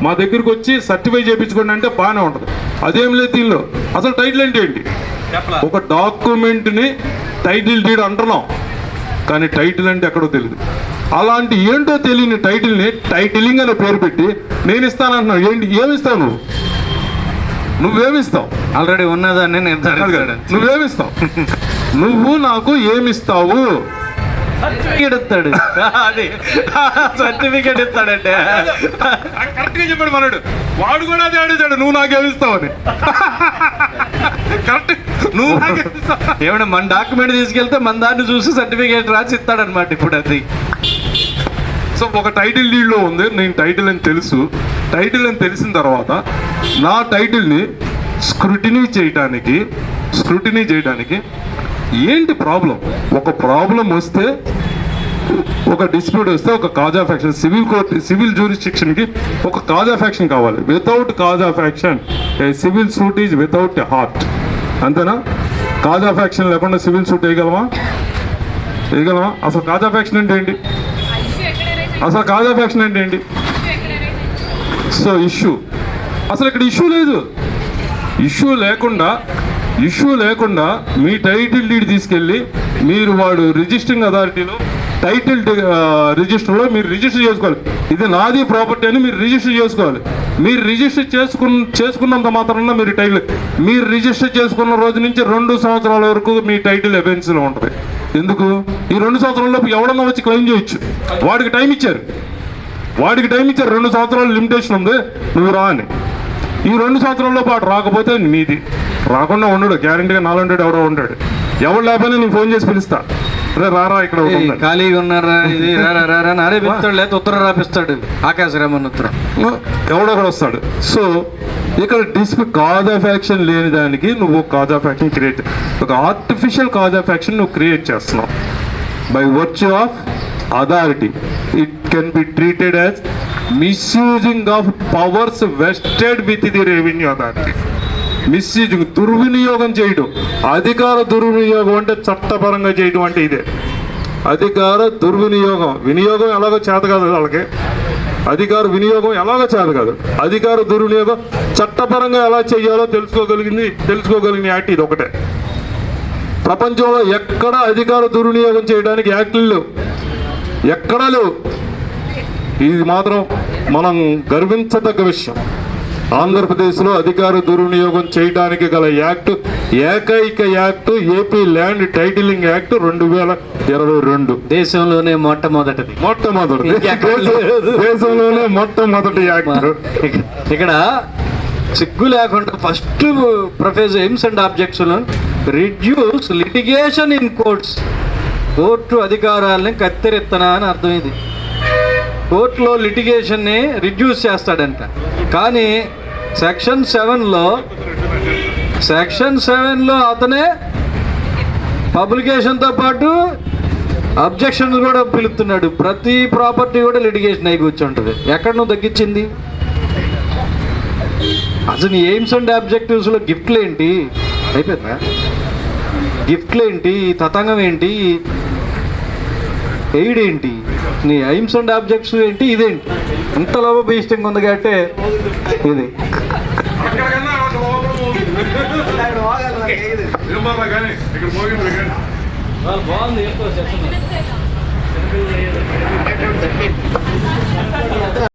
మా దగ్గరికి వచ్చి సర్టిఫై చేయించుకోండి అంటే బాగానే ఉంటుంది. అదేం లేదు దీనిలో. అసలు టైటిల్ అంటే ఏంటి? ఒక డాక్యుమెంట్ని టైటిల్ డీడ్ అంటున్నాం, కానీ టైటిల్ అంటే ఎక్కడో తెలియదు. అలాంటి ఏంటో తెలియని టైటిల్ని టైటిలింగ్ అనే పేరు పెట్టి నేను ఇస్తానంటున్నావు. ఏంటి? ఏమిస్తావు నువ్వేమిస్తావు? ఆల్రెడీ ఉన్నదాన్ని నువ్వేమిస్తావు? నువ్వు నాకు ఏమిస్తావు? సర్టిఫికేట్ ఇస్తాడు. అది సర్టిఫికేట్ ఇస్తాడంటే కరెక్ట్గా చెప్పాడు మనడు. వాడు కూడా అదే అడుగుతాడు, నువ్వు నాకేమిస్తావు అని. కరెక్ట్, నువ్వు నాకేమిస్తావు. ఏమన్నా మన డాక్యుమెంట్ తీసుకెళ్తే మన దాన్ని చూసి సర్టిఫికేట్ రాసి ఇస్తాడనమాట. ఇప్పుడు అది సో ఒక టైటిల్ డీడ్లో ఉంది. నేను టైటిల్ అని తెలుసు. టైటిల్ అని తెలిసిన తర్వాత నా టైటిల్ని స్క్రూటినీ చేయడానికి ఏంటి ప్రాబ్లం? ఒక ప్రాబ్లం వస్తే, ఒక డిస్ప్యూట్ వస్తే ఒక cause of action, civil court, civil జ్యూరిస్డిక్షన్కి ఒక కాజ్ ఆఫ్ యాక్షన్ కావాలి. Without cause of action a civil suit is without a heart. అంతేనా? కాజ్ ఆఫ్ యాక్షన్ లేకుండా సివిల్ సూట్ వేయగలమా? అసలు కాజ్ ఆఫ్ యాక్షన్ అంటే ఏంటి? సో అసలు ఇక్కడ ఇష్యూ లేకుండా మీ టైటిల్ డీడ్ తీసుకెళ్ళి మీరు వాడు రిజిస్టరింగ్ అథారిటీలో టైటిల్ రిజిస్టర్లో మీరు రిజిస్టర్ చేసుకోవాలి. ఇది నాది ప్రాపర్టీ అని మీరు రిజిస్టర్ చేసుకోవాలి. మీరు రిజిస్టర్ చేసుకున్నంత మాత్రాన మీరు రిజిస్టర్ చేసుకున్న రోజు నుంచి 2 సంవత్సరాల వరకు మీ టైటిల్ ఎబెన్స్లో ఉంటుంది. ఎందుకు? ఈ 2 సంవత్సరాలలోపు ఎవడన్నా వచ్చి క్లెయిమ్ చేయొచ్చు. వాడికి టైం ఇచ్చారు. 2 సంవత్సరాల లిమిటేషన్ ఉంది, నువ్వు రా అని. ఈ 2 సంవత్సరాల్లో పాటు రాకపోతే నీది. రాకుండా ఉండడు, గ్యారంటీగా 400 ఎవడో ఉంటాడు. ఎవరు లేకపోయినా నేను ఫోన్ చేసి పిలుస్తా, రారా ఇక్కడ ఖాళీగా ఉన్నారా, ఇది రారా అరే పిలుస్తాడు, లేకపోతే ఉత్తరం రాపిస్తాడు, ఆకాశరామన్ ఉత్తరం ఎవడో కూడా వస్తాడు. సో ఇక్కడ కాజ్ ఆఫ్ యాక్షన్ లేని దానికి నువ్వు కాజ్ ఆఫ్ యాక్షన్ ఒక ఆర్టిఫిషియల్ కాజ్ ఆఫ్ యాక్షన్ నువ్వు క్రియేట్ చేస్తున్నావు. By virtue of authority it can be treated as misusing of powers vested with the revenue authority. Misusing, దుర్వినియోగం చేయడం. అధికార దుర్వినియోగం అంటే చట్టపరంగా చేయడం అంటే ఇదే. అధికార దుర్వినియోగం. వినియోగం ఎలాగో చేత కాదు వాళ్ళకి, అధికార వినియోగం ఎలాగో చేత కాదు. అధికార దుర్వినియోగం చట్టపరంగా ఎలా చేయాలో తెలుసుకోగలిగిన యాక్ట్ ఇది ఒకటే. ప్రపంచంలో ఎక్కడ అధికార దుర్వినియోగం చేయడానికి యాక్టులు లేవు, ఎక్కడా లేవు. ఇది మాత్రం మనం గర్వించదగ్గ విషయం. ఆంధ్రప్రదేశ్లో అధికార దుర్వినియోగం చేయడానికి గల ఏకైక act AP land titling act 2022. దేశంలోనే మొట్టమొదటిది దేశంలోనే మొట్టమొదటి యాక్ట్. ఇక్కడ సిగ్గు లేకుండా first professor aims and objects reduce litigation in court అధికారాలని కత్తెరెత్తనా అని అర్థం. ఇది కోర్టులో లిటిగేషన్ని రిడ్యూస్ చేస్తాడంట. కానీ సెక్షన్ 7లో అతనే పబ్లికేషన్తో పాటు అబ్జెక్షన్స్ కూడా పిలుపుతున్నాడు. ప్రతి ప్రాపర్టీ కూడా లిటిగేషన్ అయి కూర్చుంటుంది. ఎక్కడ నువ్వు తగ్గించింది? అసలు ఎయిమ్స్ అండ్ ఆబ్జెక్టివ్స్లో గిఫ్ట్లు ఏంటి? అయిపోయిందా? గిఫ్ట్లు ఏంటి? తతంగం ఏంటి? ఎయిడ్ ఏంటి? నీ ఎయిమ్స్ అండ్ ఆబ్జెక్ట్స్ ఏంటి? ఇదేంటి? ఇంత లోపభీష్టంగా ఉంది కాబట్టి ఇది బాగుంది.